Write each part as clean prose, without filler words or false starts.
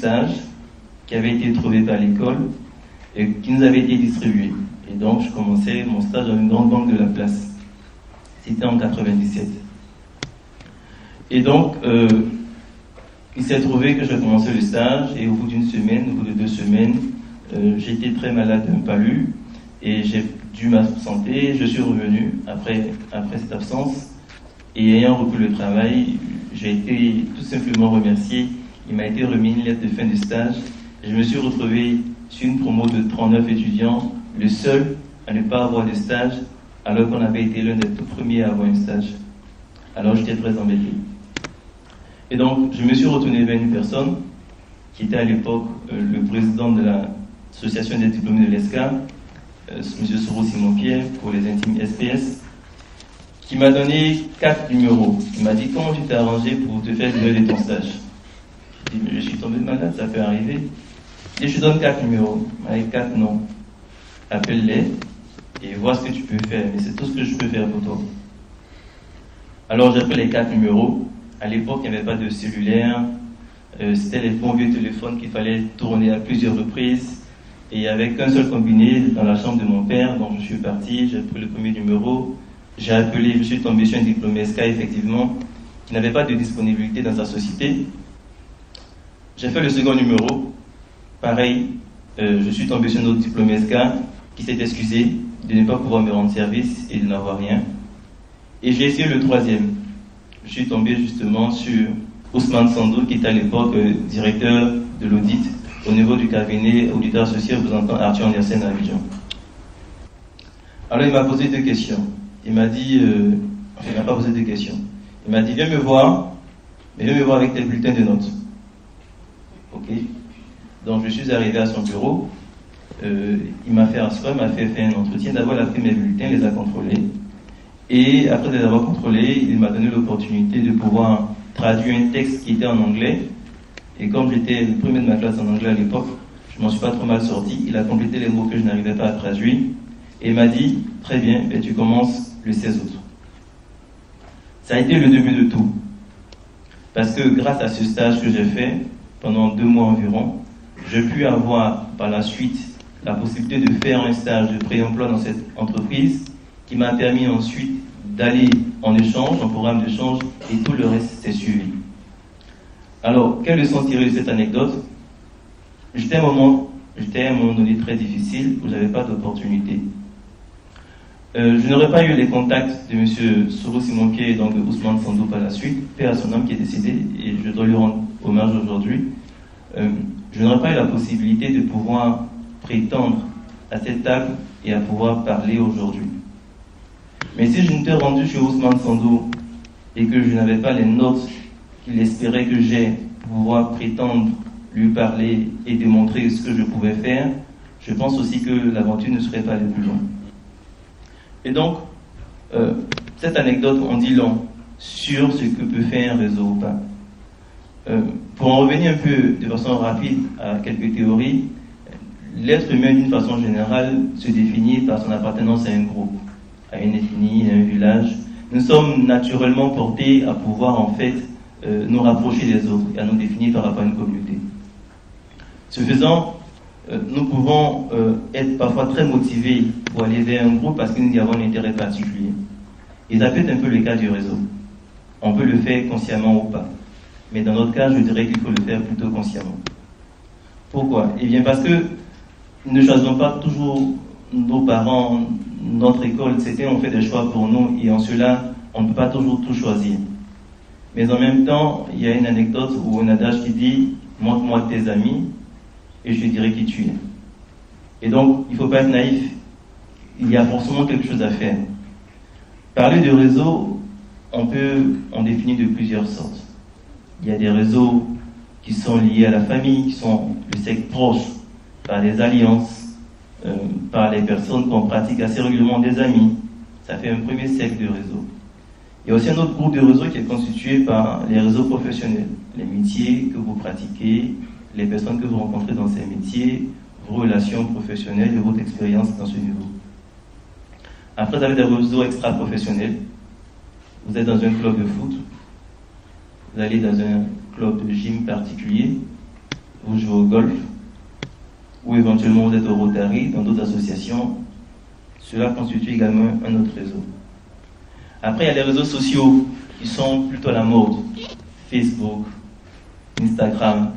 stage qui avait été trouvé par l'école et qui nous avait été distribué. Et donc, je commençais mon stage dans une grande banque de la place. C'était en 97. Et donc, il s'est trouvé que je commençais le stage et au bout d'une semaine, au bout de 2 semaines, j'étais très malade d'un palu et j'ai dû m'absenter. Je suis revenu après cette absence et ayant repris le travail, j'ai été tout simplement remercié. Il m'a été remis une lettre de fin de stage. Je me suis retrouvé sur une promo de 39 étudiants, le seul à ne pas avoir de stage, alors qu'on avait été l'un des tout premiers à avoir un stage. Alors j'étais très embêté. Et donc, je me suis retourné vers une personne qui était à l'époque le président de l'association des diplômés de l'ESCA, M. Soro Simon-Pierre, pour les intimes SPS, qui m'a donné 4 numéros. Il m'a dit, comment tu t'es arrangé pour te faire livrer de ton stage? J'ai dit, mais je suis tombé malade, ça peut arriver. Et je te donne 4 numéros, avec 4 noms. Appelle-les et vois ce que tu peux faire. Mais c'est tout ce que je peux faire pour toi. Alors j'ai pris les 4 numéros. À l'époque, il n'y avait pas de cellulaire. C'était les bons vieux téléphones qu'il fallait tourner à plusieurs reprises. Et il n'y avait qu'un seul combiné dans la chambre de mon père. Donc je suis parti, j'ai pris le premier numéro. J'ai appelé, je suis tombé sur un diplômé SK, effectivement, qui n'avait pas de disponibilité dans sa société. J'ai fait le second numéro. Pareil, je suis tombé sur un autre diplômé SK qui s'est excusé de ne pas pouvoir me rendre service et de n'avoir rien. Et j'ai essayé le troisième. Je suis tombé justement sur Ousmane Sandou, qui était à l'époque directeur de l'audit au niveau du cabinet auditeur associé représentant Arthur Andersen à Abidjan. Alors il m'a posé 2 questions. Il m'a dit, il m'a pas posé 2 questions. Il m'a dit, viens me voir, mais viens me voir avec tes bulletins de notes. Ok. Donc je suis arrivé à son bureau. Il m'a fait asseoir, m'a fait faire un entretien. D'abord, il a pris mes bulletins, les a contrôlés. Et après les avoir contrôlés, il m'a donné l'opportunité de pouvoir traduire un texte qui était en anglais. Et comme j'étais le premier de ma classe en anglais à l'époque, je m'en suis pas trop mal sorti. Il a complété les mots que je n'arrivais pas à traduire. Et il m'a dit, très bien, ben tu commences le 16 août. Ça a été le début de tout. Parce que grâce à ce stage que j'ai fait, pendant 2 mois environ, j'ai pu avoir par la suite la possibilité de faire un stage de pré-emploi dans cette entreprise qui m'a permis ensuite d'aller en échange, en programme d'échange, et tout le reste s'est suivi. Alors, quelle leçon tirer de cette anecdote? J'étais à un moment donné très difficile où je n'avais pas d'opportunité. Je n'aurais pas eu les contacts de M. Soro Simon-Pierre et donc de Ousmane Sandou par la suite, père à son homme qui est décédé, et je dois lui rendre hommage aujourd'hui. Je n'aurais pas eu la possibilité de pouvoir prétendre à cette table et à pouvoir parler aujourd'hui. Mais si je n'étais rendu chez Ousmane Sandou et que je n'avais pas les notes qu'il espérait que j'ai pour pouvoir prétendre lui parler et démontrer ce que je pouvais faire, je pense aussi que l'aventure ne serait pas allée plus loin. Et donc, cette anecdote en dit long sur ce que peut faire un réseau ou pas. Pour en revenir un peu de façon rapide à quelques théories, l'être humain d'une façon générale se définit par son appartenance à un groupe, à une ethnie, à un village. Nous sommes naturellement portés à pouvoir en fait nous rapprocher des autres et à nous définir par rapport à une communauté. Ce faisant, nous pouvons être parfois très motivés pour aller vers un groupe parce que nous y avons un intérêt particulier. Et ça peut être un peu le cas du réseau. On peut le faire consciemment ou pas. Mais dans notre cas, je dirais qu'il faut le faire plutôt consciemment. Pourquoi? Eh bien parce que nous ne choisissons pas toujours nos parents, notre école, etc. On fait des choix pour nous et en cela, on ne peut pas toujours tout choisir. Mais en même temps, il y a une anecdote ou un adage qui dit « montre-moi tes amis et je te dirai qui tu es ». Et donc, il ne faut pas être naïf. Il y a forcément quelque chose à faire. Parler de réseau, on peut en définir de plusieurs sortes. Il y a des réseaux qui sont liés à la famille, qui sont le cercle proche, par des alliances, par les personnes qu'on pratique assez régulièrement, des amis. Ça fait un premier cercle de réseau. Il y a aussi un autre groupe de réseaux qui est constitué par les réseaux professionnels, les métiers que vous pratiquez, les personnes que vous rencontrez dans ces métiers, vos relations professionnelles et votre expérience dans ce niveau. Après, vous avez des réseaux extra-professionnels. Vous êtes dans un club de foot, vous allez dans un club de gym particulier, vous jouez au golf, ou éventuellement vous êtes au Rotary, dans d'autres associations, cela constitue également un autre réseau. Après, il y a les réseaux sociaux qui sont plutôt à la mode. Facebook, Instagram.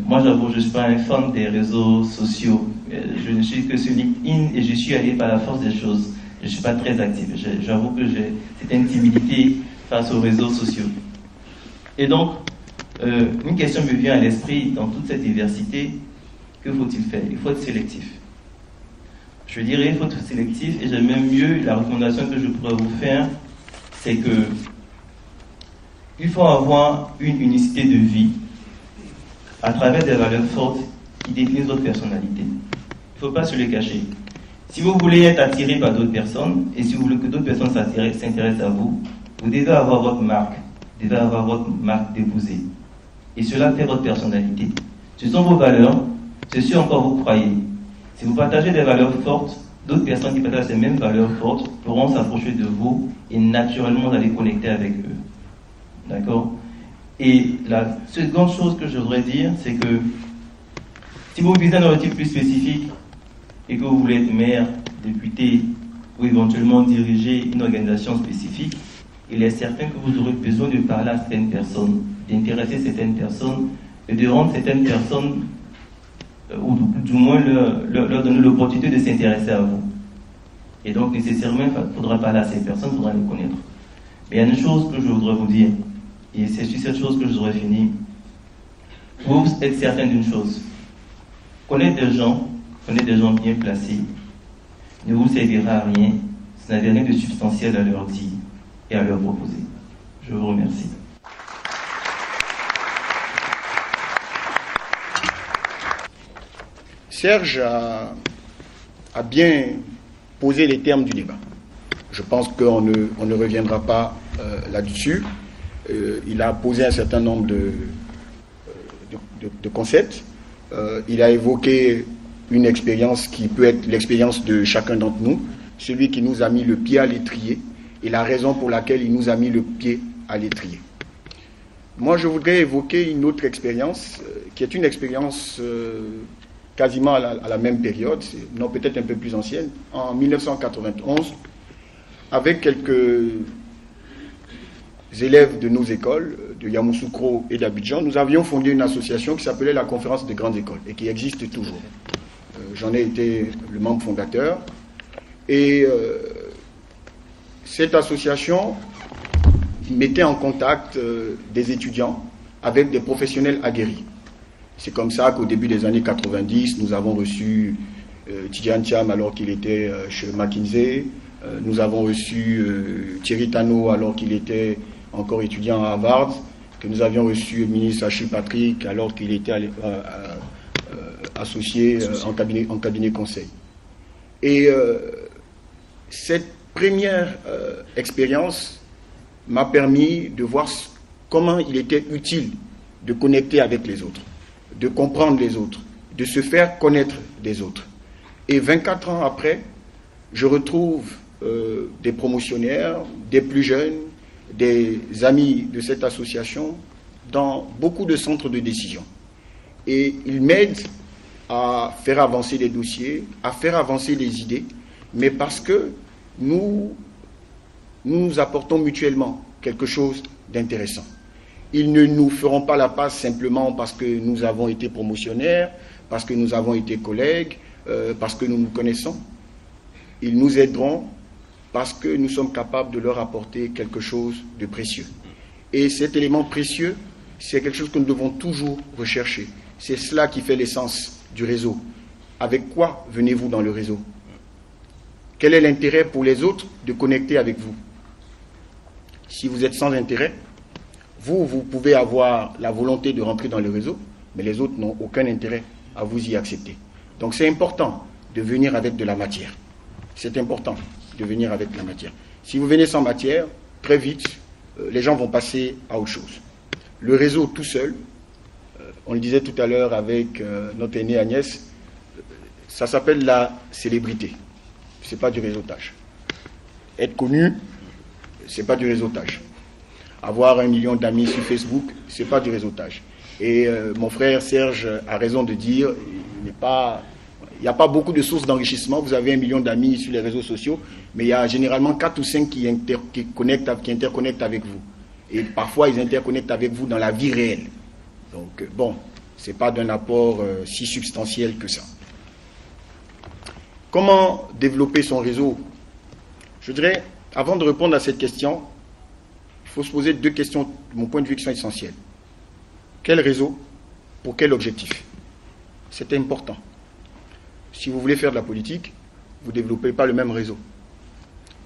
Moi, j'avoue, je ne suis pas un fan des réseaux sociaux. Je ne suis que sur LinkedIn et je suis allé par la force des choses. Je ne suis pas très actif. J'avoue que j'ai cette timidité face aux réseaux sociaux. Et donc, une question me vient à l'esprit dans toute cette diversité. Que faut-il faire? Il faut être sélectif. Je dirais qu'il faut être sélectif, et j'aime même mieux, la recommandation que je pourrais vous faire, c'est que il faut avoir une unicité de vie à travers des valeurs fortes qui définissent votre personnalité. Il ne faut pas se les cacher. Si vous voulez être attiré par d'autres personnes, et si vous voulez que d'autres personnes s'intéressent à vous, vous devez avoir votre marque. Vous devez avoir votre marque déposée. Et cela fait votre personnalité. Ce sont vos valeurs, c'est ce en quoi vous croyez. Si vous partagez des valeurs fortes, d'autres personnes qui partagent ces mêmes valeurs fortes pourront s'approcher de vous et naturellement vous allez connecter avec eux. D'accord? Et la seconde chose que je voudrais dire, c'est que si vous visez un objectif plus spécifique et que vous voulez être maire, député ou éventuellement diriger une organisation spécifique, il est certain que vous aurez besoin de parler à certaines personnes, d'intéresser certaines personnes et de rendre certaines personnes, ou du moins leur donner l'opportunité de s'intéresser à vous. Et donc nécessairement, il faudra parler à ces personnes, il faudra les connaître. Mais il y a une chose que je voudrais vous dire, et c'est sur cette chose que je voudrais finir. Vous êtes certain d'une chose. Connaître des gens bien placés, ne vous servira à rien, ça n'avait rien de substantiel à leur dire et à leur proposer. Je vous remercie. Serge a bien posé les termes du débat. Je pense qu'on ne reviendra pas là-dessus. Il a posé un certain nombre de concepts. Il a évoqué une expérience qui peut être l'expérience de chacun d'entre nous, celui qui nous a mis le pied à l'étrier et la raison pour laquelle il nous a mis le pied à l'étrier. Moi, je voudrais évoquer une autre expérience qui est une expérience quasiment à la même période, non peut-être un peu plus ancienne, en 1991, avec quelques élèves de nos écoles, de Yamoussoukro et d'Abidjan, nous avions fondé une association qui s'appelait la Conférence des grandes écoles et qui existe toujours. J'en ai été le membre fondateur. Et cette association mettait en contact des étudiants avec des professionnels aguerris. C'est comme ça qu'au début des années 90, nous avons reçu Tidjane Thiam alors qu'il était chez McKinsey. Nous avons reçu Thierry Tano alors qu'il était encore étudiant à Harvard, que nous avions reçu le ministre Achille Patrick alors qu'il était associé en cabinet conseil. Et cette première expérience m'a permis de voir comment il était utile de connecter avec les autres, de comprendre les autres, de se faire connaître des autres. Et 24 ans après, je retrouve des promotionnaires, des plus jeunes, des amis de cette association dans beaucoup de centres de décision. Et ils m'aident à faire avancer les dossiers, à faire avancer les idées, mais parce que nous apportons mutuellement quelque chose d'intéressant. Ils ne nous feront pas la passe simplement parce que nous avons été promotionnaires, parce que nous avons été collègues, parce que nous nous connaissons. Ils nous aideront parce que nous sommes capables de leur apporter quelque chose de précieux. Et cet élément précieux, c'est quelque chose que nous devons toujours rechercher. C'est cela qui fait l'essence du réseau. Avec quoi venez-vous dans le réseau? Quel est l'intérêt pour les autres de connecter avec vous? Si vous êtes sans intérêt, vous pouvez avoir la volonté de rentrer dans le réseau, mais les autres n'ont aucun intérêt à vous y accepter. Donc c'est important de venir avec de la matière. C'est important de venir avec de la matière. Si vous venez sans matière, très vite, les gens vont passer à autre chose. Le réseau tout seul, on le disait tout à l'heure avec notre aînée Agnès, ça s'appelle la célébrité. Ce n'est pas du réseautage. Être connu, ce n'est pas du réseautage. Avoir 1 million d'amis sur Facebook, ce n'est pas du réseautage. Et mon frère Serge a raison de dire, il n'y a pas beaucoup de sources d'enrichissement. Vous avez 1 million d'amis sur les réseaux sociaux, mais il y a généralement 4 ou 5 qui interconnectent avec vous. Et parfois, ils interconnectent avec vous dans la vie réelle. Donc, bon, ce n'est pas d'un apport si substantiel que ça. Comment développer son réseau? Je dirais, avant de répondre à cette question, il faut se poser 2 questions, de mon point de vue, qui sont essentielles. Quel réseau? Pour quel objectif? C'est important. Si vous voulez faire de la politique, vous ne développez pas le même réseau.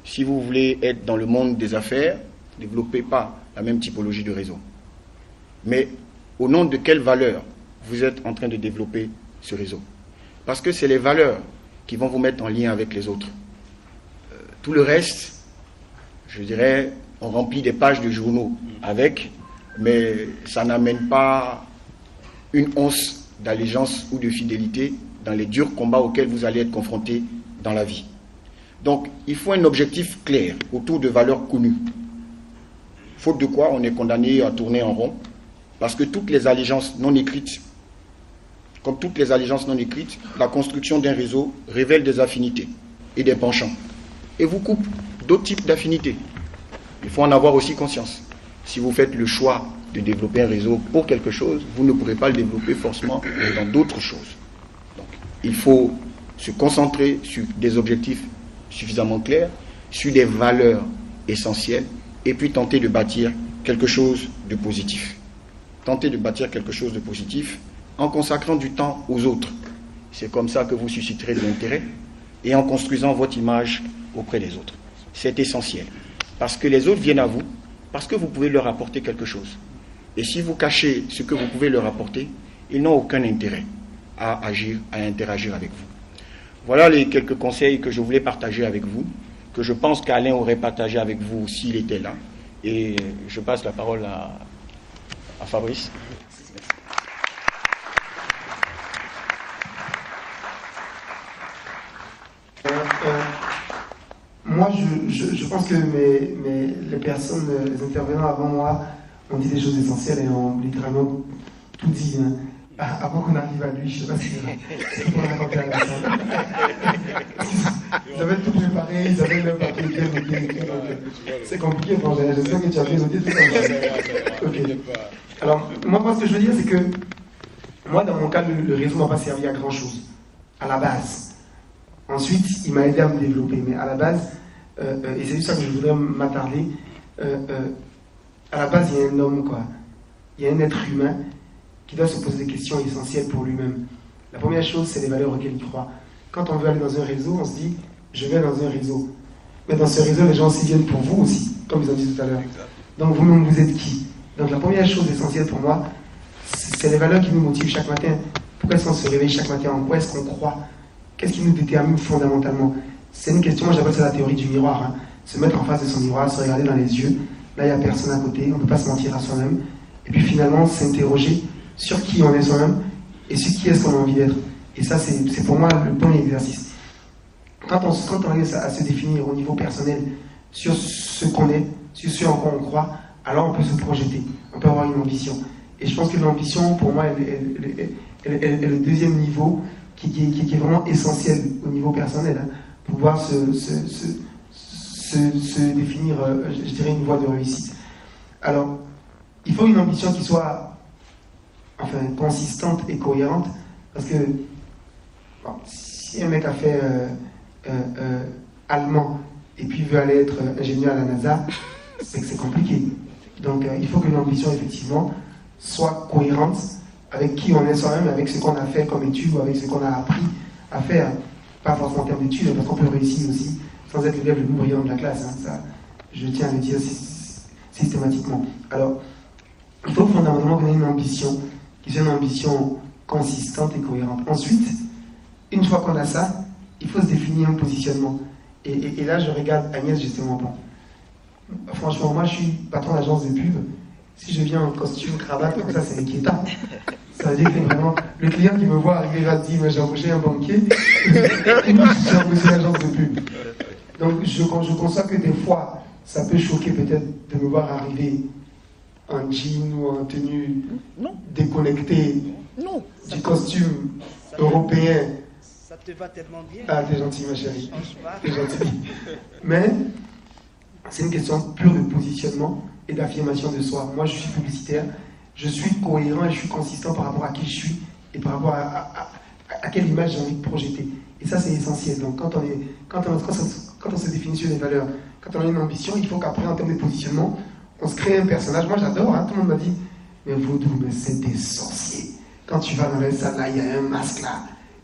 Si vous voulez être dans le monde des affaires, ne développez pas la même typologie de réseau. Mais au nom de quelles valeurs vous êtes en train de développer ce réseau? Parce que c'est les valeurs qui vont vous mettre en lien avec les autres. Tout le reste, je dirais, on remplit des pages de journaux avec, mais ça n'amène pas une once d'allégeance ou de fidélité dans les durs combats auxquels vous allez être confrontés dans la vie. Donc, il faut un objectif clair autour de valeurs connues. Faute de quoi, on est condamné à tourner en rond, parce que toutes les allégeances non écrites, comme toutes les allégeances non écrites, la construction d'un réseau révèle des affinités et des penchants, et vous coupe d'autres types d'affinités. Il faut en avoir aussi conscience. Si vous faites le choix de développer un réseau pour quelque chose, vous ne pourrez pas le développer forcément dans d'autres choses. Donc, il faut se concentrer sur des objectifs suffisamment clairs, sur des valeurs essentielles, et puis tenter de bâtir quelque chose de positif. Tenter de bâtir quelque chose de positif en consacrant du temps aux autres. C'est comme ça que vous susciterez de l'intérêt, et en construisant votre image auprès des autres. C'est essentiel. Parce que les autres viennent à vous, parce que vous pouvez leur apporter quelque chose. Et si vous cachez ce que vous pouvez leur apporter, ils n'ont aucun intérêt à agir, à interagir avec vous. Voilà les quelques conseils que je voulais partager avec vous, que je pense qu'Alain aurait partagé avec vous s'il était là. Et je passe la parole à Fabrice. Moi, je pense que les personnes, les intervenants avant moi ont dit des choses essentielles et ont littéralement tout dit. Hein. Avant qu'on arrive à lui, je ne sais pas si c'est pour raconter à la personne. Ils avaient tout préparé, ils avaient le papier bien écrit. C'est compliqué, bon, j'espère que tu as bien noté tout ça. Okay. Alors, moi, ce que je veux dire, c'est que moi, dans mon cas, le réseau ne m'a pas servi à grand-chose, à la base. Ensuite, il m'a aidé à me développer, mais à la base, et c'est juste ça que je voudrais m'attarder, à la base, il y a un homme, quoi. Il y a un être humain qui doit se poser des questions essentielles pour lui-même. La première chose, c'est les valeurs auxquelles il croit. Quand on veut aller dans un réseau, on se dit, je vais dans un réseau. Mais dans ce réseau, les gens aussi viennent pour vous aussi, comme ils ont dit tout à l'heure. Donc vous-même, vous êtes qui? Donc la première chose essentielle pour moi, c'est les valeurs qui nous motivent chaque matin. Pourquoi est-ce qu'on se réveille chaque matin? En quoi est-ce qu'on croit? Qu'est-ce qui nous détermine fondamentalement? C'est une question, moi j'appelle ça la théorie du miroir. Hein. Se mettre en face de son miroir, se regarder dans les yeux. Là, il n'y a personne à côté, on ne peut pas se mentir à soi-même. Et puis finalement, s'interroger sur qui on est soi-même et sur qui est-ce qu'on a envie d'être. Et ça, c'est pour moi le premier exercice. Quand on arrive à se définir au niveau personnel sur ce qu'on est, sur ce en quoi on croit, alors on peut se projeter, on peut avoir une ambition. Et je pense que l'ambition, pour moi, elle est le deuxième niveau qui est vraiment essentiel au niveau personnel, hein, pour pouvoir se définir, je dirais, une voie de réussite. Alors, il faut une ambition qui soit consistante et cohérente, parce que bon, si un mec a fait allemand et puis veut aller être ingénieur à la NASA, c'est que c'est compliqué. Donc il faut que l'ambition effectivement soit cohérente avec qui on est soi-même, avec ce qu'on a fait comme études ou avec ce qu'on a appris à faire, pas forcément en termes d'études, parce qu'on peut réussir aussi sans être l'élève le plus brillant de la classe, hein, ça je tiens à le dire systématiquement. Alors il faut fondamentalement qu'on ait une ambition qui soit une ambition consistante et cohérente. Ensuite, une fois qu'on a ça, il faut se définir un positionnement. Et là, je regarde Agnès justement. Bon. Franchement, moi, je suis patron d'agence de pub. Si je viens en costume, cravate, comme ça, c'est inquiétant. Ça veut dire que vraiment, le client qui me voit arriver va se dire, mais j'ai embauché un banquier, et moi, j'ai embauché une agence de pub. Donc, je conçois que des fois, ça peut choquer peut-être de me voir arriver en jean ou en tenue Non. déconnectée Non. du costume européen. Ça te va tellement bien. Ah, t'es gentil, ma chérie. Change pas. T'es gentil. Mais c'est une question pure de positionnement et d'affirmation de soi. Moi, je suis publicitaire, je suis cohérent et je suis consistant par rapport à qui je suis et par rapport à quelle image j'ai envie de projeter. Et ça, c'est essentiel. Donc, quand on se définit sur des valeurs, quand on a une ambition, il faut qu'après, en termes de positionnement, on se crée un personnage. Moi, j'adore, hein, tout le monde m'a dit, mais Vaudou, mais c'est des sorciers. Quand tu vas dans les salles, là, il y a un masque là.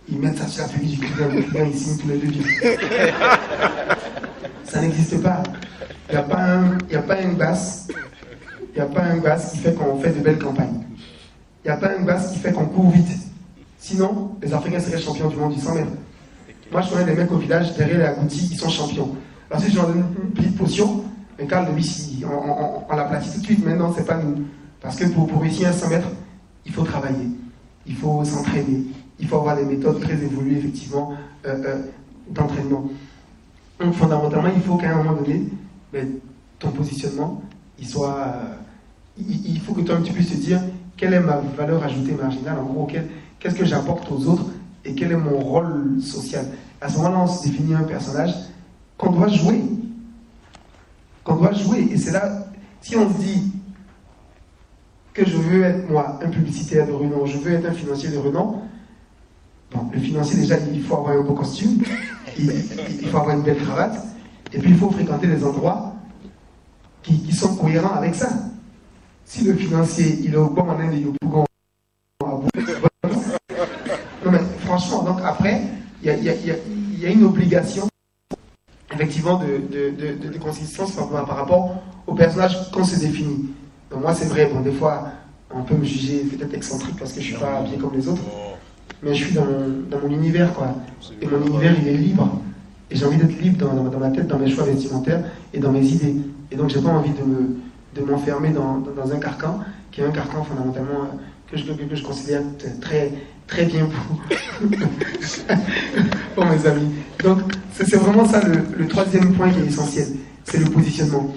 Ils mettent ça sur la feuille du client, le client, il signe tous les devis. Ça n'existe pas. Il n'y a pas un basse. Il n'y a pas un basse qui fait qu'on fait de belles campagnes. Il n'y a pas un basse qui fait qu'on court vite. Sinon, les Africains seraient champions du monde du 100 mètres. Moi, je connais des mecs au village, derrière les agoutis, ils sont champions. Alors, si je leur donne une petite potion, mais Carl de lui, on l'aplatit tout de suite. Maintenant, c'est pas nous. Parce que pour réussir un 100 mètres, il faut travailler. Il faut s'entraîner. Il faut avoir des méthodes très évoluées, effectivement, d'entraînement. Donc, fondamentalement, il faut qu'à un moment donné, ton positionnement, il faut que toi, tu puisses te dire quelle est ma valeur ajoutée marginale, en gros, qu'est-ce que j'apporte aux autres et quel est mon rôle social. À ce moment-là, on se définit un personnage qu'on doit jouer. Et c'est là, si on se dit que je veux être, moi, un publicitaire de renom, je veux être un financier de renom, bon, le financier, déjà, il faut avoir un beau costume, il faut avoir une belle cravate, et puis il faut fréquenter des endroits qui sont cohérents avec ça. Si le financier, il est au bon en Inde et au Bougon, non mais franchement, donc après, il y a une obligation, effectivement, de consistance par rapport au personnage qu'on se définit. Donc moi, c'est vrai, bon, des fois, on peut me juger peut-être excentrique parce que je ne suis pas habillé comme les autres, mais je suis dans mon univers, quoi. Et mon univers, il est libre. Et j'ai envie d'être libre dans ma tête, dans mes choix vestimentaires et dans mes idées. Et donc, j'ai pas envie de m'enfermer dans un carcan, qui est un carcan fondamentalement que je considère très, très bien pour mes amis. Donc, c'est vraiment ça le troisième point qui est essentiel, c'est le positionnement.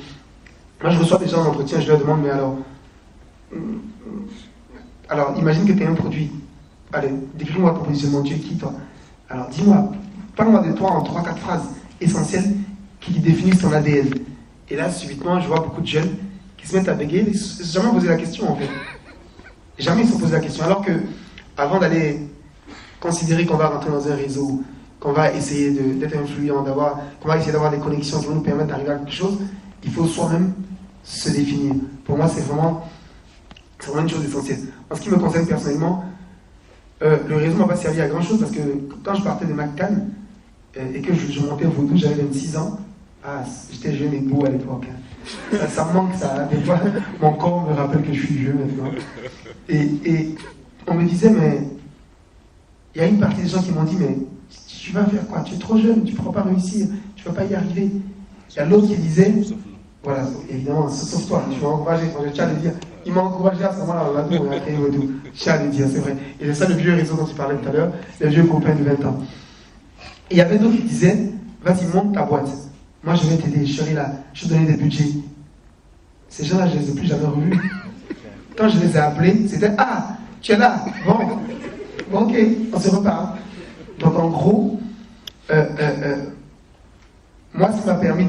Moi, je reçois des gens en entretien, je leur demande, mais alors imagine que tu es un produit. Allez, définis-moi ton positionnement, tu es qui, toi? Alors, dis-moi, parle-moi de toi en 3-4 phrases essentielles qui définissent ton ADN. Et là, subitement, je vois beaucoup de jeunes qui se mettent à bégayer, ils ne se sont jamais posé la question, en fait. Jamais ils se sont posé la question. Alors que, avant d'aller considérer qu'on va rentrer dans un réseau, qu'on va essayer d'être influent, qu'on va essayer d'avoir des connexions qui vont nous permettre d'arriver à quelque chose, il faut soi-même se définir. Pour moi, c'est vraiment une chose essentielle. En ce qui me concerne personnellement, le réseau ne m'a pas servi à grand-chose parce que quand je partais de McCann et que je montais au Vaudou, j'avais 26 ans. Ah, j'étais jeune et beau à l'époque. Hein. Ça me manque, ça. Des fois, mon corps me rappelle que je suis vieux maintenant. Et on me disait, mais il y a une partie des gens qui m'ont dit, mais tu vas faire quoi? Tu es trop jeune, tu ne pourras pas réussir, tu ne vas pas y arriver. Il y a l'autre qui disait, voilà, évidemment, sauf toi, tu m'as encouragé, quand je tiens à le dire. Il m'a encouragé à ce moment-là, on a créé Vaudou. Je tiens à le dire, c'est vrai. Et c'est ça le vieux réseau dont tu parlais tout à l'heure, les vieux copains de 20 ans. Et il y avait d'autres qui disaient, vas-y, monte ta boîte. Moi, je vais t'aider, je serai là, je vais te donner des budgets. Ces gens-là, je ne les ai plus jamais revus. Quand je les ai appelés, c'était, ah, tu es là, bon, ok, on se reparle. Donc, en gros, moi, ce qui m'a permis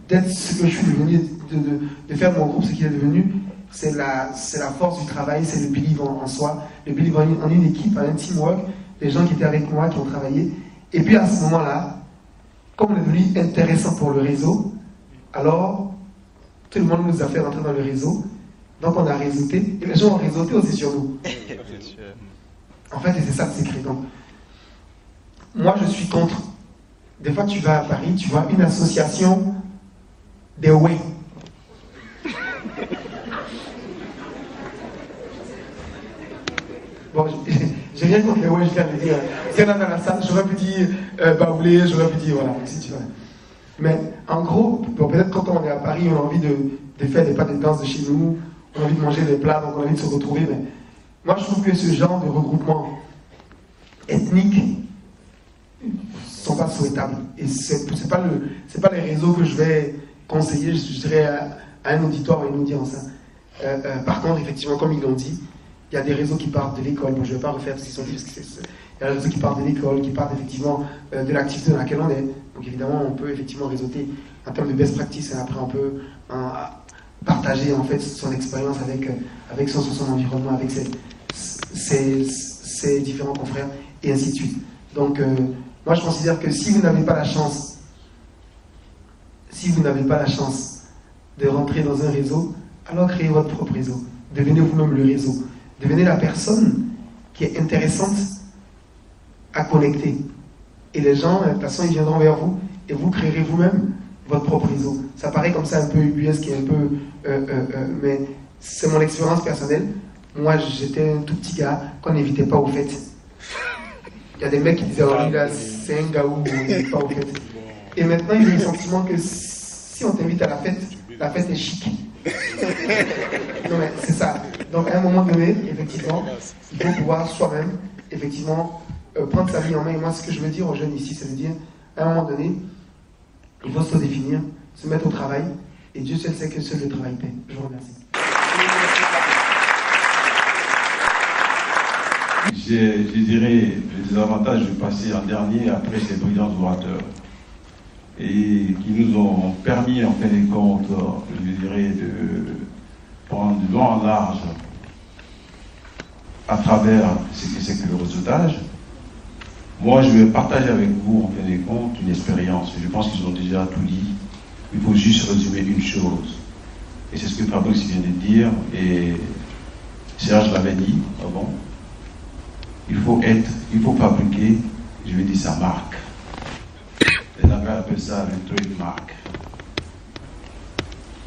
d'être ce que je suis devenu, de faire mon groupe, ce qu'il est devenu, c'est la force du travail, c'est le believe en soi, le believe en une équipe, en un teamwork, les gens qui étaient avec moi, qui ont travaillé. Et puis, à ce moment-là, comme on est devenu intéressant pour le réseau, alors tout le monde nous a fait rentrer dans le réseau, donc on a réseauté, et les gens ont réseauté aussi sur nous. En fait, c'est ça le secret. Donc, moi, je suis contre. Des fois, tu vas à Paris, tu vois une association des Way. Bon, j'ai rien contre les Way, je viens de dire. Si on a dans la salle, j'aurais pu dire Baoulé, j'aurais pu dire, voilà, si tu veux. Mais en gros, bon, peut-être quand on est à Paris, on a envie de faire des pas de danse de chez nous, on a envie de manger des plats, donc on a envie de se retrouver. Mais moi, je trouve que ce genre de regroupement ethnique ne sont pas souhaitables. Et c'est pas les réseaux que je vais conseiller, je dirais, à un auditoire ou à une audience. Hein. Par contre, effectivement, comme ils l'ont dit, il y a des réseaux qui partent de l'école. Bon, je ne vais pas refaire ce qu'ils sont dit, parce que il y a des réseaux qui partent de l'école, qui partent effectivement de l'activité dans laquelle on est. Donc évidemment, on peut effectivement réseauter en termes de best practice, et après on peut partager en fait son expérience avec son environnement, avec ses différents confrères, et ainsi de suite. Donc moi je considère que si vous n'avez pas la chance de rentrer dans un réseau, alors créez votre propre réseau. Devenez vous-même le réseau. Devenez la personne qui est intéressante à connecter. Et les gens, de toute façon, ils viendront vers vous et vous créerez vous-même votre propre réseau. Ça paraît comme ça un peu ubuesque et un peu... mais c'est mon expérience personnelle. Moi, j'étais un tout petit gars qu'on n'invitait pas aux fêtes. Il y a des mecs qui disaient, oh, lui, là, c'est un gars où on n'invite pas aux fêtes. Et maintenant, il y a le sentiment que si on t'invite à la fête est chic. Non, mais c'est ça. Donc, à un moment donné, effectivement, il faut pouvoir soi-même, effectivement, prendre sa vie en main. Et moi, ce que je veux dire aux jeunes ici, c'est de dire, à un moment donné, il faut se définir, se mettre au travail, et Dieu seul sait que seul le travail paie. Je vous remercie. Je dirais les désavantages de passer en dernier après ces brillants orateurs, et qui nous ont permis, en fin de compte, je dirais, de prendre du long en large à travers ce que c'est que le réseautage. Moi, je vais partager avec vous, en fin de compte, une expérience. Je pense qu'ils ont déjà tout dit. Il faut juste résumer une chose. Et c'est ce que Fabrice vient de dire, et Serge l'avait dit avant. Il faut fabriquer, je vais dire, sa marque. Les Anglais appellent ça le trademark.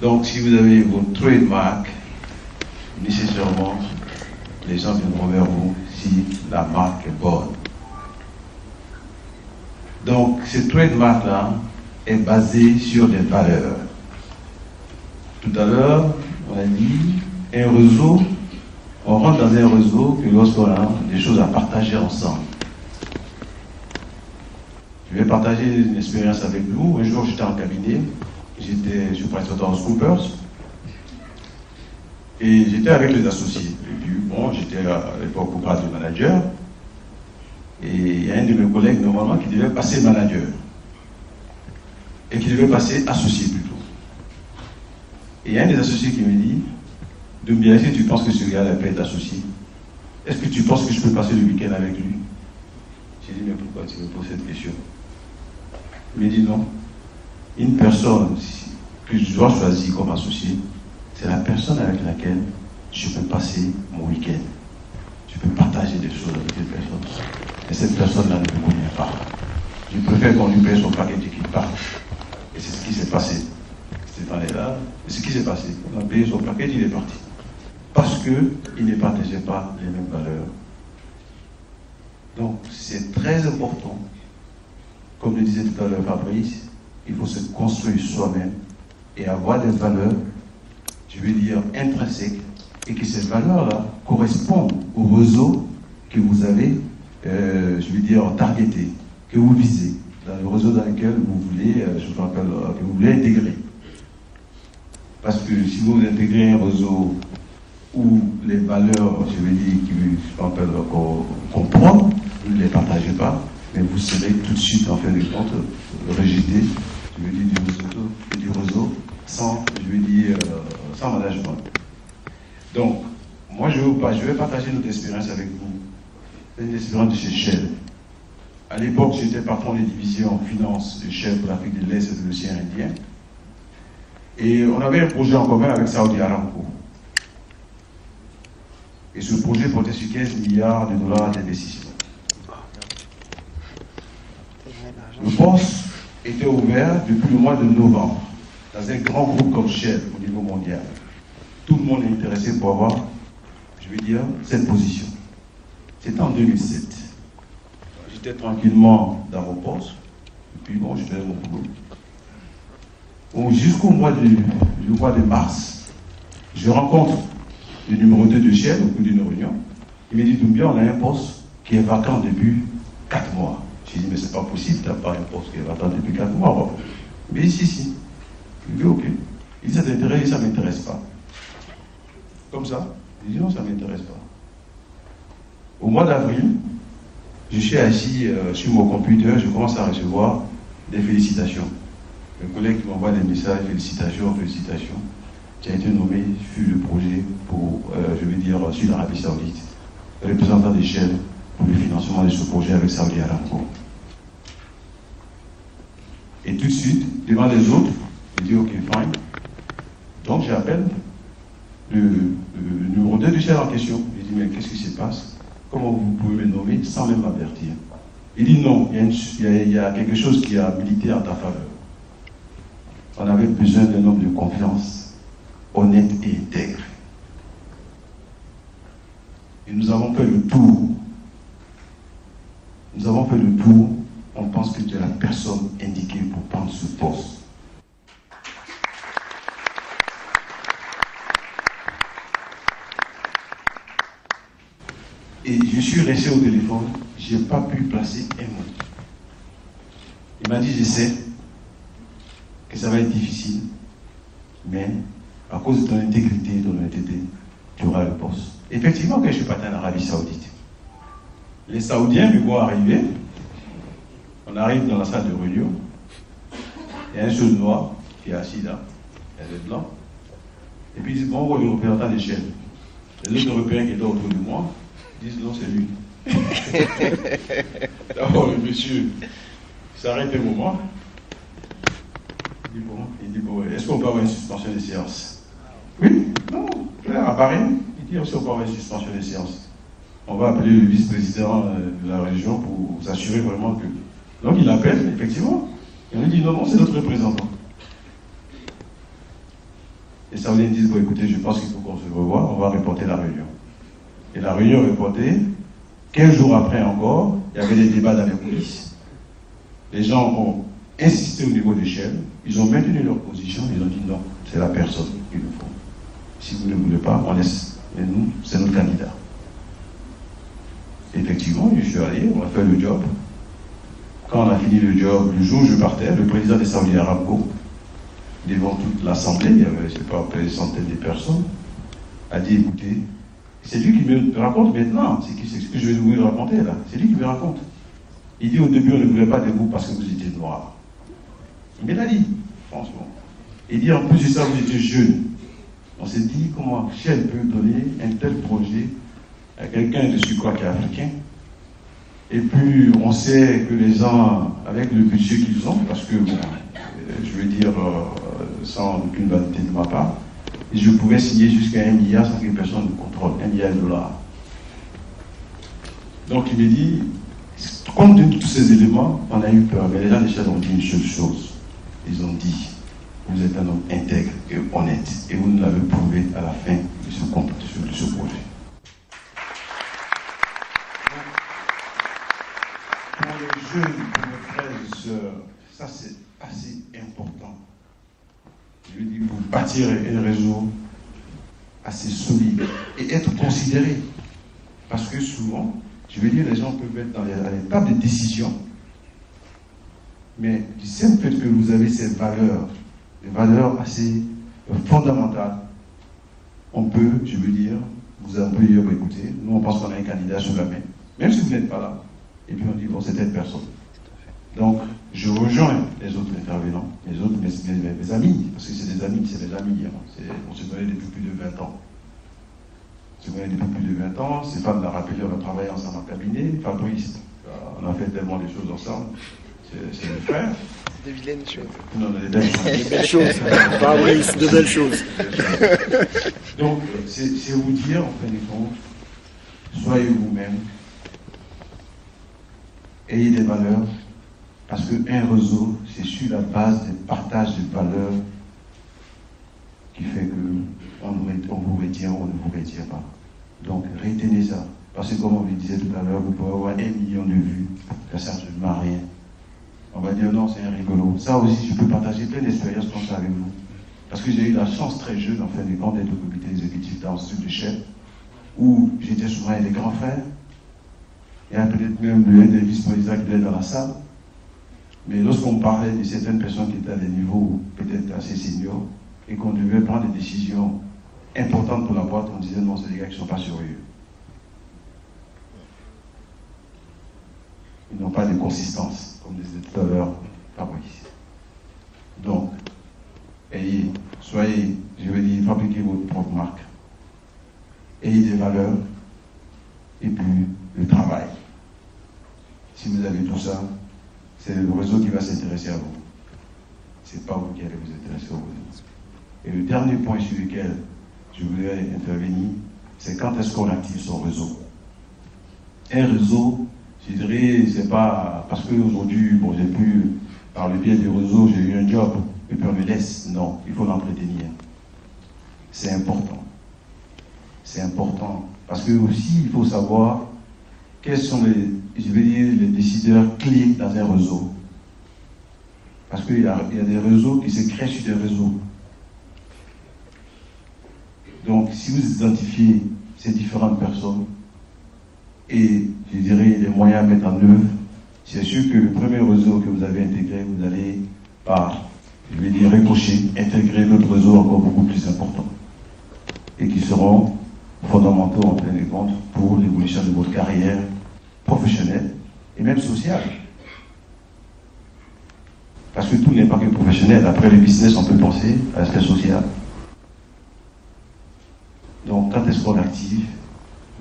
Donc, si vous avez votre trademark, nécessairement, les gens viendront vers vous si la marque est bonne. Donc, ce trademark-là est basé sur des valeurs. Tout à l'heure, on a dit, un réseau, on rentre dans un réseau que lorsqu'on a des choses à partager ensemble. Je vais partager une expérience avec vous. Un jour, j'étais en cabinet, je pratiquais dans Scoopers, et j'étais avec les associés. Et puis, bon, j'étais à l'époque au grade de manager, et il y a un de mes collègues, normalement, qui devait passer manager, et qui devait passer associé plutôt. Et il y a un des associés qui me dit, Doumbia, est-ce que tu penses que ce gars-là peut être associé? Est-ce que tu penses que je peux passer le week-end avec lui? J'ai dit, mais pourquoi tu me poses cette question? Il me dit non. Une personne que je dois choisir comme associé, c'est la personne avec laquelle je peux passer mon week-end. Je peux partager des choses avec cette personne. Et cette personne-là ne me convient pas. Je préfère qu'on lui paye son paquet et qu'il parte. Et c'est ce qui s'est passé. Cette année-là, et ce qui s'est passé. On a payé son paquet, il est parti. Parce qu'il ne partageait pas les mêmes valeurs. Donc, c'est très important. Comme le disait tout à l'heure Fabrice, il faut se construire soi-même et avoir des valeurs, je veux dire, intrinsèques, et que ces valeurs-là correspondent au réseau que vous avez, je veux dire, targeté, que vous visez, dans le réseau dans lequel vous voulez, que vous voulez intégrer. Parce que si vous intégrez un réseau où les valeurs, je veux dire, qu'on prend, vous ne les partagez pas, mais vous serez tout de suite, en fin de compte, rejeté, je veux dire, du réseau sans, je veux dire, sans management. Donc, moi, je vais partager notre expérience avec vous. C'est une expérience de chez Shell. À l'époque, j'étais patron des divisions finance de Shell pour l'Afrique de l'Est et de l'océan Indien. Et on avait un projet en commun avec Saudi Aramco. Et ce projet portait sur 15 milliards de dollars d'investissement. Le poste était ouvert depuis le mois de novembre dans un grand groupe comme Shell au niveau mondial. Tout le monde est intéressé pour avoir, je veux dire, cette position. C'était en 2007. J'étais tranquillement dans mon poste, et puis bon, je faisais mon boulot. Bon, jusqu'au mois de mars, je rencontre le numéro 2 de Shell au cours d'une réunion. Il me dit, Doumbia, on a un poste qui est vacant depuis 4 mois. J'ai dit, mais c'est pas possible, tu n'as pas un poste qui est vacant depuis 4 mois. Il me dit, si. Il me dit, ok. Il dit, ça t'intéresse, ça ne m'intéresse pas. comme ça. Je dis non, ça ne m'intéresse pas. Au mois d'avril, je suis assis sur mon computer, je commence à recevoir des félicitations. Le collègue qui m'envoie des messages, félicitations. Tu as été nommé sur le projet pour, sur l'Arabie Saoudite, représentant des Shell pour le financement de ce projet avec Saudi Aramco. Et tout de suite, devant les autres, je dis ok, fine. Donc j'appelle le numéro 2 du Shell en question. Je dis mais qu'est-ce qui se passe? Comment vous pouvez me nommer sans même m'avertir? Il dit non, il y a quelque chose qui a milité en ta faveur. On avait besoin d'un homme de confiance, honnête et intègre. Et nous avons fait le tour. On pense que tu es la personne indiquée pour prendre ce poste. Et je suis resté au téléphone, je n'ai pas pu placer un mot. Il m'a dit, je sais que ça va être difficile, mais à cause de ton intégrité et de ton honnêteté, tu auras le poste. Effectivement, quand je suis parti en Arabie Saoudite, les Saoudiens me voient arriver, on arrive dans la salle de réunion, il y a un seul noir qui est assis là, il y a des blancs, et puis ils disent, bon, on voit le représentant des chaînes. Les autres Européens qui étaient autour de moi disent, non, c'est lui. D'abord, le monsieur s'arrête un moment. Il dit, bon, est-ce qu'on peut avoir une suspension de séance? Oui, non, clair, à Paris. Il dit, est-ce qu'on peut avoir une suspension de séance? On va appeler le vice-président de la région pour s'assurer vraiment que... Donc il appelle, effectivement, et on lui dit, non, c'est notre représentant. Les Saoudiens disent, bon, écoutez, je pense qu'il faut qu'on se revoie, on va reporter la réunion. Et la réunion est reportée. 15 jours après encore, il y avait des débats dans les coulisses. Les gens ont insisté au niveau des chaînes, ils ont maintenu leur position, ils ont dit non, c'est la personne qu'il nous faut. Si vous ne voulez pas, on laisse. Et nous, c'est notre candidat. Effectivement, je suis allé, on a fait le job. Quand on a fini le job, le jour où je partais, le président des Saudi Aramco, devant toute l'assemblée, il y avait, je ne sais pas, des centaines de personnes, a dit, écoutez, c'est lui qui me raconte maintenant, c'est ce que je vais vous raconter là, c'est lui qui me raconte. Il dit, au début, on ne voulait pas de vous parce que vous étiez noir. Il me l'a dit, franchement. Il dit, en plus de ça, vous étiez jeune. On s'est dit, comment Shell peut donner un tel projet à quelqu'un de surcroît qui est africain. Et puis, on sait que les gens, avec le budget qu'ils ont, parce que, bon, je veux dire, sans aucune vanité de ma part, je pouvais signer jusqu'à 1 milliard sans que personne ne contrôle, 1 milliard de dollars. Donc, il me dit, compte tenu de tous ces éléments, on a eu peur. Mais les gens déjà ont dit une seule chose. Ils ont dit, vous êtes un homme intègre et honnête, et vous nous l'avez prouvé à la fin de ce projet. Pour les jeunes, pour mes frères et sœurs, ça c'est assez important. Je veux dire, pour bâtir un réseau assez solide et être considéré. Parce que souvent, je veux dire, les gens peuvent être à l'étape de décision, mais du simple fait que vous avez ces valeurs, des valeurs assez fondamentales, on peut, je veux dire, vous avez dire, écoutez, nous on pense qu'on a un candidat sur la main, même si vous n'êtes pas là, et puis on dit, bon, c'est telle personne. Donc, je rejoins les autres intervenants, mes amis, parce que c'est des amis, hein. On se connaît depuis plus de 20 ans. Stéphane l'a rappelé, on a travaillé ensemble en cabinet. Fabrice, on a fait tellement de choses ensemble. C'est le frère. Des vilaines choses. Non, des belles choses. De belles choses. Fabrice, de belles choses. Donc, c'est vous dire, en fin de compte, soyez vous-même, ayez des valeurs, parce qu'un réseau, c'est sur la base du partage de valeurs qui fait qu'on vous retient ou on ne vous retient pas. Donc, retenez ça. Parce que, comme on le disait tout à l'heure, vous pouvez avoir 1 million de vues, ça ne sert absolument à rien. On va dire non, c'est un rigolo. Ça aussi, je peux partager plein d'expériences comme ça avec vous. Parce que j'ai eu la chance très jeune, en fin de compte, d'être au comité exécutif dans le sud de Shell, où j'étais souvent avec les grands frères. Il y a peut-être même l'un des vice-présidents qui était dans la salle. Mais lorsqu'on parlait de certaines personnes qui étaient à des niveaux peut-être assez seniors, et qu'on devait prendre des décisions importantes pour la boîte, on disait non, c'est des gars qui ne sont pas sérieux. Ils n'ont pas de consistance, comme disait tout à l'heure Fabrice. Donc, soyez, je veux dire, fabriquez votre propre marque. Ayez des valeurs et puis le travail. Si vous avez tout ça, c'est le réseau qui va s'intéresser à vous. Ce n'est pas vous qui allez vous intéresser au réseau. Et le dernier point sur lequel je voudrais intervenir, c'est quand est-ce qu'on active son réseau. Un réseau, je dirais, c'est pas parce qu'aujourd'hui, bon, j'ai pu, par le biais du réseau, j'ai eu un job, et puis on me laisse. Non, il faut l'entretenir. C'est important. C'est important. Parce que aussi, il faut savoir quels sont les décideurs clés dans un réseau. Parce qu'il y a des réseaux qui se créent sur des réseaux. Donc, si vous identifiez ces différentes personnes et, je dirais, les moyens à mettre en œuvre, c'est sûr que le premier réseau que vous avez intégré, vous allez, par, je vais dire, ricochet, intégrer d'autres réseaux encore beaucoup plus importants et qui seront fondamentaux en fin de compte pour l'évolution de votre carrière professionnelle et même sociale. Parce que tout n'est pas que professionnel. Après le business, on peut penser à l'aspect social. Donc, quand est-ce qu'on l'active?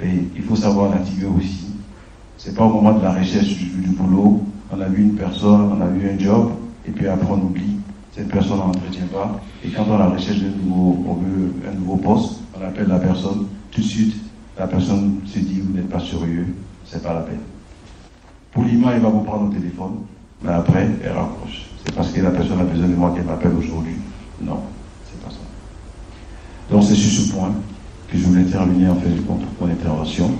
Il faut savoir l'activer aussi. C'est pas au moment de la recherche du boulot, on a vu une personne, on a vu un job, et puis après on oublie. Cette personne n'entretient pas. Et quand on a la recherche on veut un nouveau poste, on appelle la personne. Tout de suite, la personne se dit, vous n'êtes pas sérieux, c'est pas la peine. Poliment, il va vous prendre au téléphone, mais après, elle raccroche. C'est parce que la personne a besoin de moi qu'elle m'appelle aujourd'hui. Non, c'est pas ça. Donc c'est sur ce point que je voulais terminer en fait de mon intervention.